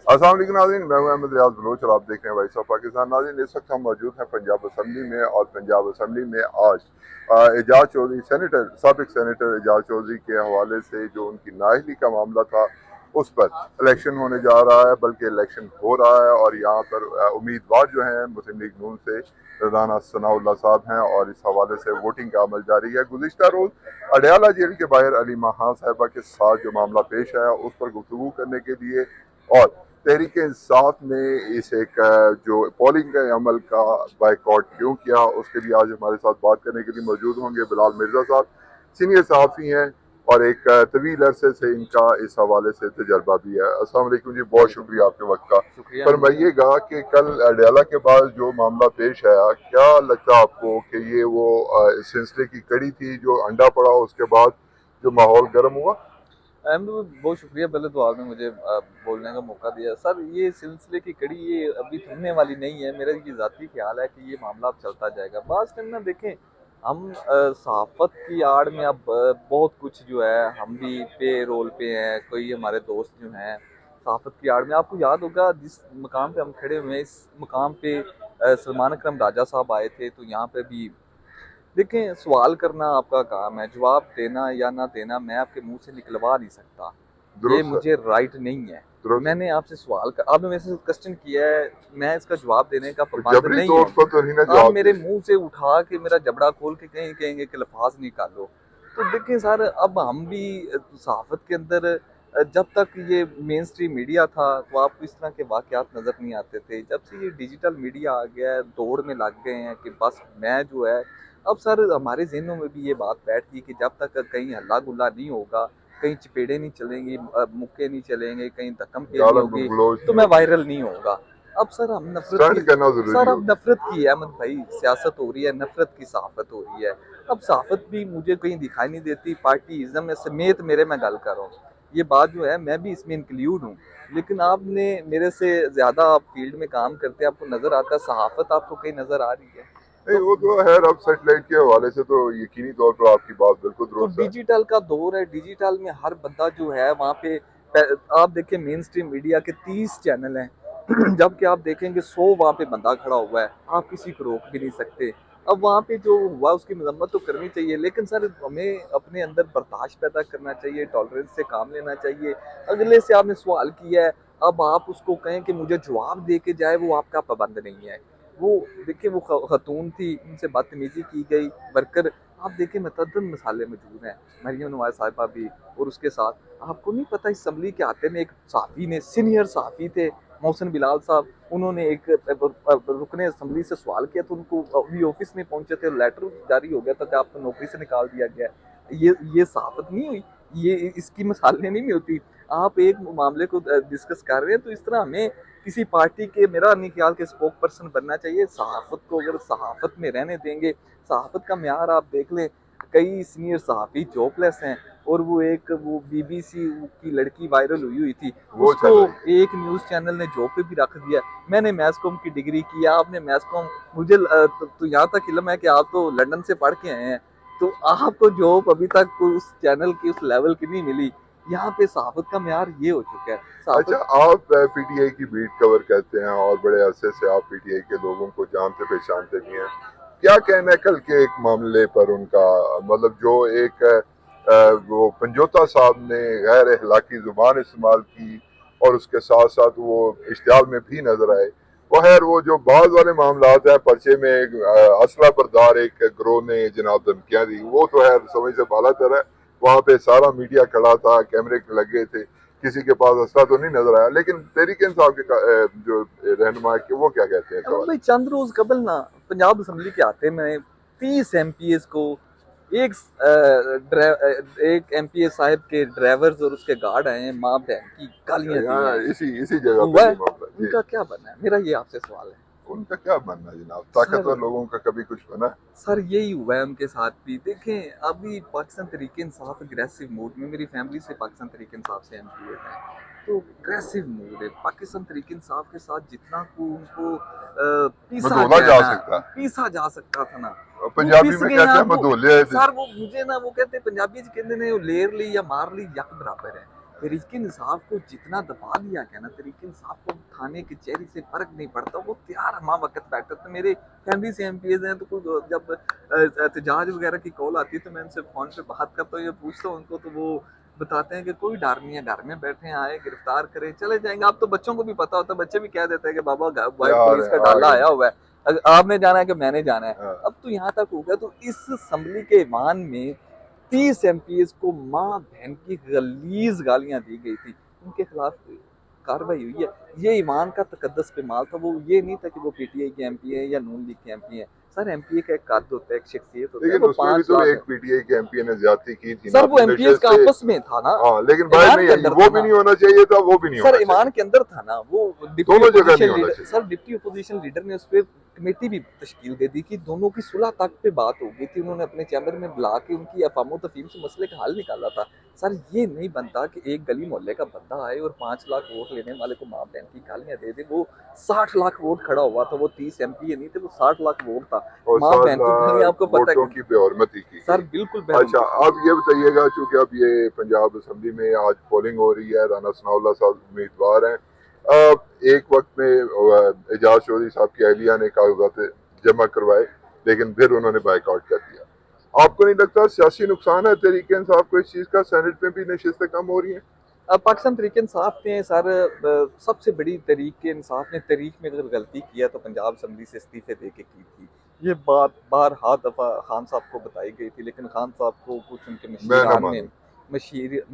अस्सलाम वालेकुम नाज़रीन, मैं हूं अहमद रियाज बलोच और आप देख रहे हैं वॉइस ऑफ पाकिस्तान। नाज़रीन, इस वक्त हम मौजूद हैं पंजाब असम्बली में और पंजाब असम्बली में आज एजाज चौधरी सेनेटर साबिक सेनेटर एजाज चौधरी के हवाले से जो उनकी नाअहली का मामला था उस पर इलेक्शन होने जा रहा है, बल्कि इलेक्शन हो रहा है और यहाँ पर उम्मीदवार जो हैं मुस्लिम लीग नून से राना सनाउल्लाह साहब हैं और इस हवाले से वोटिंग का अमल जारी है। गुज़िश्ता रोज़ अडयाला जेल के बाहर अलीमा खान साहिबा के साथ जो मामला पेश आया उस पर गुफ्तगू करने के लिए और तहरीक इंसाफ ने इस एक जो पोलिंग के अमल का बाइकआउट क्यों किया उसके लिए आज हमारे साथ बात करने के लिए मौजूद होंगे बिलाल मिर्जा साहब, सीनियर सहाफ़ी हैं और एक तवील अरसे से इनका इस हवाले से तजर्बा भी है। अस्सलाम वालेकुम जी, बहुत शुक्रिया आपके वक्त का। शुक्रिया। फरमाइएगा कि कल अडयाला के बाद जो मामला पेश आया, क्या लगता है आपको कि ये वो इस सिलसिले की कड़ी थी जो अंडा पड़ा उसके बाद जो माहौल गर्म हुआ? अहमद, बहुत शुक्रिया। पहले तो आपने मुझे बोलने का मौका दिया। सर, ये सिलसिले की कड़ी ये अभी थमने वाली नहीं है। मेरा ये ज़ाती ख्याल है कि ये मामला अब चलता जाएगा। बात करना देखें, हम सहाफ़त की आड़ में अब बहुत कुछ जो है, हम भी पे रोल पे हैं, कोई हमारे दोस्त जो हैं सहाफ़त की आड़ में। आपको याद होगा जिस मकाम पे हम खड़े हुए हैं, इस मकाम पे सलमान अकरम राजा साहब आए थे, तो यहाँ पे भी देखें, सवाल करना आपका काम है, जवाब देना या ना देना मैं आपके मुंह से निकलवा नहीं सकता। ये दुरुस्त मुझे राइट नहीं है। दुरुस्त। मैंने आपसे सवाल कर, आपने मेरे से क्वेश्चन किया है, मैं इसका जवाब देने का तो पाबंद जबरी नहीं तौर हूँ। पर तो नहीं ना आप जवाब मेरे दे। मुंह से उठा के मेरा जबड़ा खोल के कहीं कहेंगे कि लफाज निकालो। तो देखिए सर, अब हम भी सहाफत के अंदर जब तक ये मेन स्ट्रीम मीडिया था तो आपको इस तरह के वाकयात नज़र नहीं आते थे। जब से ये डिजिटल मीडिया आ गया है, दौड़ में लग गए हैं कि बस मैं जो है, अब सर हमारे ज़हनों में भी ये बात बैठ गई कि जब तक कहीं हल्ला गुल्ला नहीं होगा, कहीं चपेड़े नहीं चलेंगी, मुक्के नहीं चलेंगे, कहीं धक्कम के नहीं गालम होगी, गलोच तो नहीं मैं होगी। वायरल नहीं होऊँगा। अब सर हम नफ़रत स्टंट की, करना जरूरी सर हो अब नफ़रत की है अहमद भाई, सियासत हो रही है, नफ़रत की सहाफ़त हो रही है। अब सहाफ़त भी मुझे कहीं दिखाई नहीं देती, पार्टीइज़्म में समेत मेरे मैं गल कर रहा हूँ। ये बात जो है मैं भी इसमें इंक्लूड हूँ। लेकिन आपने मेरे से ज़्यादा आप फील्ड में काम करते हैं, आपको नज़र आता है सहाफ़त आपको कहीं नज़र आ रही है। नहीं, तो वो तो है। अब सेटेलाइट के हवाले से तो यकीनी तौर पर आपकी बात बिल्कुल तो दुरुस्त है। डिजिटल का दौर है, डिजिटल में हर बंदा जो है वहाँ पे आप देखिए मेन स्ट्रीम मीडिया के 30 चैनल हैं जबकि आप देखेंगे 100 वहाँ पे बंदा खड़ा हुआ है, आप किसी को रोक भी नहीं सकते। अब वहाँ पे जो हुआ उसकी मजम्मत तो करनी चाहिए, लेकिन सर हमें अपने अंदर बर्दाश्त पैदा करना चाहिए, टॉलरेंस से काम लेना चाहिए। अगले से आपने सवाल किया है, अब आप उसको कहें कि मुझे जवाब दे के जाए, वो आपका पाबंद नहीं है। वो देखिए, वो खतून थी, उनसे बदतमीजी की गई, वर्कर आप देखिए मतअद्दद मसाले मौजूद हैं, मरियम नवाज साहिबा भी, और उसके साथ आपको नहीं पता इस असम्बली के आते में एक सहाफ़ी ने, सीनियर सहाफ़ी थे मोहसिन बिलाल साहब, उन्होंने एक रुकने असम्बली से सवाल किया तो उनको अभी ऑफिस में पहुंचे थे, लेटर जारी हो गया था कि आपको नौकरी से निकाल दिया गया। ये सहाफत नहीं हुई, ये इसकी मिसालें नहीं मिलती। आप एक मामले को डिस्कस कर रहे हैं तो इस तरह हमें किसी पार्टी के, मेरा नहीं ख्याल के स्पोक पर्सन बनना चाहिए। सहाफत को अगर सहाफत में रहने देंगे, सहाफत का म्यार आप देख लें, कई सीनियर सहाफ़ी जॉबलेस हैं, और वो बीबीसी की लड़की वायरल हुई थी, वो उसको चल रही है। एक न्यूज़ चैनल ने जॉब पे भी रख दिया। मैंने मैस कॉम की डिग्री की, आपने मैस कॉम, मुझे तो यहाँ तक इल्म है कि आप तो लंदन से पढ़ के आए हैं, तो आपको जॉब अभी तक उस चैनल की उस लेवल की नहीं मिली। यहाँ पे सहाफत का म्यार ये हो चुका है अच्छा, सहाफत। आप पीटीआई की बीट कवर करते हैं और बड़े अरसे से आप पीटीआई के लोगों को जानते पहचानते भी हैं। क्या कहना है कल के एक मामले पर उनका, मतलब जो एक वो पंजोता साहब ने गैर अखलाकी जुबान इस्तेमाल की और उसके साथ साथ वो इश्तिहार में भी नजर आए। वो खैर वो जो बाद वाले मामलात हैं, पर्चे में असला बरदार एक ग्रोह ने जनाब धमकियां दी, वो तो है समझ से बाला तर है। वहाँ पे सारा मीडिया खड़ा था, कैमरे लगे थे, किसी के पास असला तो नहीं नजर आया। लेकिन तहरीक इंसाफ के जो रहनुमा है कि वो क्या कहते हैं अहमद सवाल। भाई, चंद रोज कबल ना पंजाब असम्बली के आते में 30 एमपीएस को, एक एक एमपीएस साहब के ड्राइवर्स और उसके गार्ड आए हैं, माँ बहन की गालियां दी यहाँ हैं। इसी जगह हुआ पे ये है, मामला जी। उनका क्या बनना है, मेरा ये आपसे सवाल है। उनका क्या बनना जनाब, सर ताकतवर लोगों का कभी कुछ बना। सर यही हुआ है उनके साथ भी। देखें, अभी पाकिस्तान तरीके इंसाफ अग्रेसिव मूड में, मेरी फैमिली से पाकिस्तान तरीके इंसाफ से एमपीएस हैं, तो अग्रेसिव मूड है पाकिस्तान तरीके इंसाफ के साथ। जितना को उनको पीसा मधोला गया जा ना, सकता। पीसा जा सकता था ना, वो पंजाबी पिस में गए कहते हैं हैं वो। मधोले थे। सर वो मुझे ना, वो कहते हैं पंजाबी जी कहते हैं, वो लेर ली या मार ली यक बराबर है। तहरीक इंसाफ को जितना दबा दिया गया ना, तहरीक इंसाफ को थाने कचहरी से फर्क नहीं पड़ता, वो तैयार हमा वक्त बैठा। तो मेरे फैमिली से एमपीएस हैं, तो कोई जब एहतजाज वगैरह की कॉल आती है तो मैं उनसे फोन पे बात करता हूँ या पूछता हूँ उनको, तो वो बताते हैं कि कोई डर नहीं है, घर में बैठे हैं, आए गिरफ्तार करें चले जाएंगे। अब तो बच्चों को भी पता होता है, बच्चे भी कह देते हैं कि बाबा वाइट यार पुलिस का आ डाला गए। आया हुआ है, आपने जाना है कि मैंने जाना है। हाँ। अब तो यहाँ तक हो गया। तो इस असम्बली के ईवान में 30 एमपीएस को माँ बहन की गलीज गालियां दी गई थी, उनके खिलाफ कार्रवाई हुई है। ये ईमान का तकद्दस पे माल था, वो ये नहीं था कि वो पीटीआई के एमपी है या नून लीग के एमपी है। सर एमपीए का एक कद होता है, एक शख्सियत होता है, लेकिन वो उसमें भी 5 तो लाख एक पीटीआई के एमपी ने ज्यादती की थी ना सर वो अपनी एमपीएस नशस्त का से। आपस में था ना, हाँ लेकिन बाहर ईमान नहीं के आई, अंदर वो था भी ना। नहीं होना चाहिए था, वो भी नहीं सर होना ईमान चाहिए, के अंदर था ना, वो डिप्टी दोनों जगह नहीं अपोजिशन होना लीडर, चाहिए। सर डिप्टी अपोजिशन लीडर ने उस पर कमेटी भी तश्कील दे दी कि दोनों की सुलह तक पे बात हो गई थी। उन्होंने अपने चैम्बर में बुला के उनकी अफामो तफहीम से मसले का हल निकाला था। सर ये नहीं बनता कि एक गली मोहल्ले का बंदा आए और 5 लाख वोट लेने वाले को माँ बहन की गालियां दे दे। वो 60 लाख वोट खड़ा हुआ था, वो 30 एमपी नहीं थे, वो 60 लाख वोट था। और माँ बहन की गालियां 7 लाख आपको पता वोटों है की बेहरमती की सर, गई। बिल्कुल अच्छा, बेहद। अब ये बताइएगा, चूंकि अब ये पंजाब असम्बली में आज पोलिंग हो रही है, राना सनाउल्लाह साहब उम्मीदवार हैं। एक वक्त में एजाज चौधरी साहब की अहलिया ने कागजात जमा करवाए, लेकिन फिर उन्होंने बाइकआउट कर दिया। आपको नहीं लगता सियासी नुकसान है तहरीक इंसाफ को इस चीज का? सेनेट में भी नशिस्तें कम हो रही हैं। पाकिस्तान तहरीक इंसाफ ने सर सबसे बड़ी तहरीक इंसाफ ने तहरीक में अगर गलती किया तो पंजाब असम्बली से इस्तीफे दे के की थी। ये बात बारहा दफ़ा खान साहब को बताई गई थी, लेकिन खान साहब को कुछ उनके मैं ना मशीरान ने मानूं।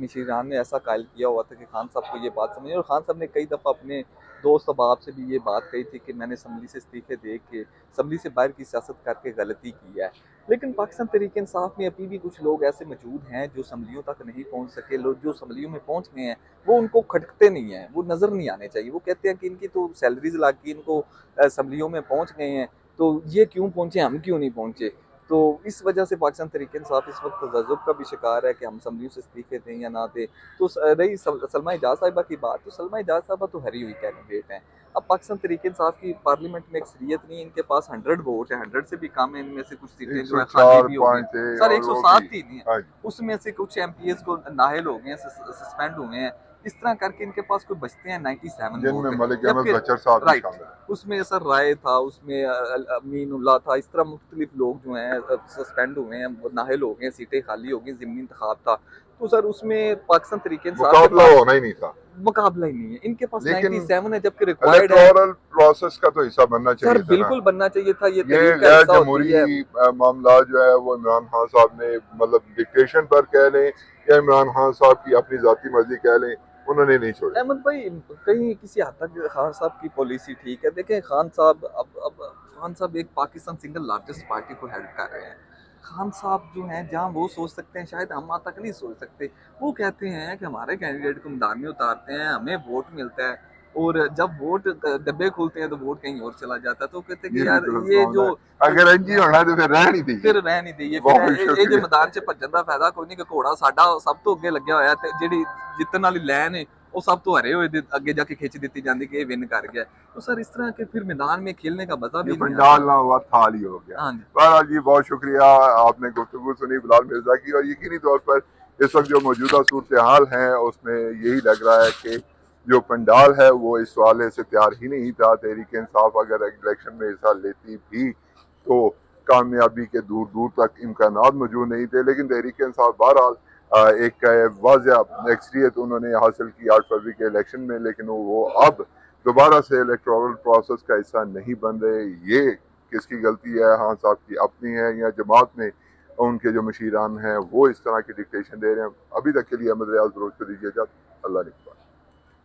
मशीरान ने ऐसा कायल किया हुआ था कि खान साहब को ये बात समझ। और खान साहब ने कई दफ़ा अपने दोस्त अहबाब से भी ये बात कही थी कि मैंने असम्बली से इस्तीफे दे के असम्बली से बाहर की सियासत करके गलती की है। लेकिन पाकिस्तान तहरीक इंसाफ में अभी भी कुछ लोग ऐसे मौजूद हैं जो असम्बलियों तक नहीं पहुंच सके। लोग जो असम्बलियों में पहुंच गए हैं वो उनको खटकते नहीं हैं, वो नज़र नहीं आने चाहिए। वो कहते हैं कि इनकी तो सैलरीज लग गई, इनको असम्बलियों में पहुंच गए हैं, तो ये क्यों पहुंचे, हम क्यों नहीं पहुंचे। तो इस वजह से पाकिस्तान तहरीक इंसाफ इस वक्त तज़ब्ज़ुब का भी शिकार है कि हम असम्बलियों से इस्तीफे दें या ना दें। तो रही सलमा एजाज साहिबा की बात, तो सलमा एजाज साहिबा तो हरी हुई कैंडिडेट हैं। अब पाकिस्तान तहरीक इंसाफ की पार्लियामेंट में अक्सरियत नहीं है, इनके पास 100 वोट है, 100 से भी कम है। इनमें से कुछ सीटें एक जो सौ है खाली चार भी हो गई। पाँच थे सर और वो भी। 107 ही नहीं है, हाँ जी। उसमें से कुछ एमपीएस को नाहल हो गए हैं, सस्पेंड हुए हैं। इस तरह करके इनके पास कोई बचते हैं 97 जिनमें वोट। मलिक अहमद जबकि बचर साहब भी राइट, शामिल है। उसमें सर राय था, उसमें अमीनुल्लाह था, इस तरह मुख्तलिफ लोग जो हैं सस्पेंड हुए हैं, नाहल हो गए, सीटें खाली हो गई, ज़िमनी इंतखाब था। तो सर उसमें पाकिस्तान तहरीक इंसाफ के मुकाबला पास होना ही नहीं था। मुकाबला ही नहीं है। इनके पास लेकिन 97 है, जबकि रिक्वायर्ड है। इलेक्टोरल प्रोसेस का तो हिस्सा बनना सर चाहिए था ना। बिल्कुल बनना चाहिए था, ये ये तहरीक का गैर हिस्सा होती है। जमहूरी मामला जो है वो इमरान खान साहब ने, मतलब डिक्टेशन पर कह लें या इमरान खान साहब की अपनी जाती मर्जी कह लें, उन्होंने नहीं छोड़े। अहमद भाई, कहीं किसी हद तक खान साहब की पॉलिसी ठीक है। देखें खान साहब, अब खान साहब एक पाकिस्तान सिंगल लार्जेस्ट पार्टी को हेल्प कर रहे हैं। खान साहब जो हैं जहाँ वो सोच सकते हैं शायद हम तक नहीं सोच सकते। वो कहते हैं कि हमारे कैंडिडेट को मैदान में उतारते हैं, हमें वोट मिलता है, और जब वोट डब्बे खुलते हैं तो वोट कहीं और चला जाता है। तो कहते हैं ये कि भी यार दुरुस्त ये मामला जो है। अगर इंजी होना तो फिर रह नहीं दी, फिर रह नहीं दईए, फिर बहुत ਇਹ ਜੇ शुक्रिया। मैदान 'ਚ ਭੱਜਣ ਦਾ ਫਾਇਦਾ ਕੋਈ ਨਹੀਂ, ਕਿ ਘੋੜਾ ਸਾਡਾ ਸਭ ਤੋਂ ਅੱਗੇ ਲੱਗਿਆ ਹੋਇਆ ਤੇ ਜਿਹੜੀ ਜਿੱਤਣ ਵਾਲੀ ਲਾਈਨ ਹੈ ਉਹ सब तो हरे हुए आगे जाके खींच दी जाती कि ये विन कर गया। तो सर इस तरह के फिर मैदान में खेलने का मजा ये भी नहीं आता। पंडाल ना हुआ थाल ही हो गया। हाँ जी। बहरहाल जी, बहुत शुक्रिया, आपने गुफ्तगू सुनी बिलाल मिर्जा की, और यकीनी तौर पर इस वक्त जो मौजूदा सूरत हाल है उसमें यही लग रहा है कि जो पंडाल है वो इस वाले से तैयार ही नहीं था। तहरीक इंसाफ अगर इलेक्शन में हिस्सा लेती भी तो कामयाबी के दूर दूर तक इम्कान मौजूद नहीं थे। लेकिन तहरीक इंसाफ बहरहाल एक वाज़ेह अक्सरियत उन्होंने हासिल की 8 फरवरी के इलेक्शन में, लेकिन वो अब दोबारा से इलेक्टोरल प्रोसेस का हिस्सा नहीं बन रहे। ये किसकी गलती है? हाँ साहब की अपनी है, या जमात में उनके जो मशीरान हैं वो इस तरह की डिक्टेशन दे रहे हैं? अभी तक के लिए अहमद रियाज बलोच को दीजिए इजाज़त। अल्लाह ने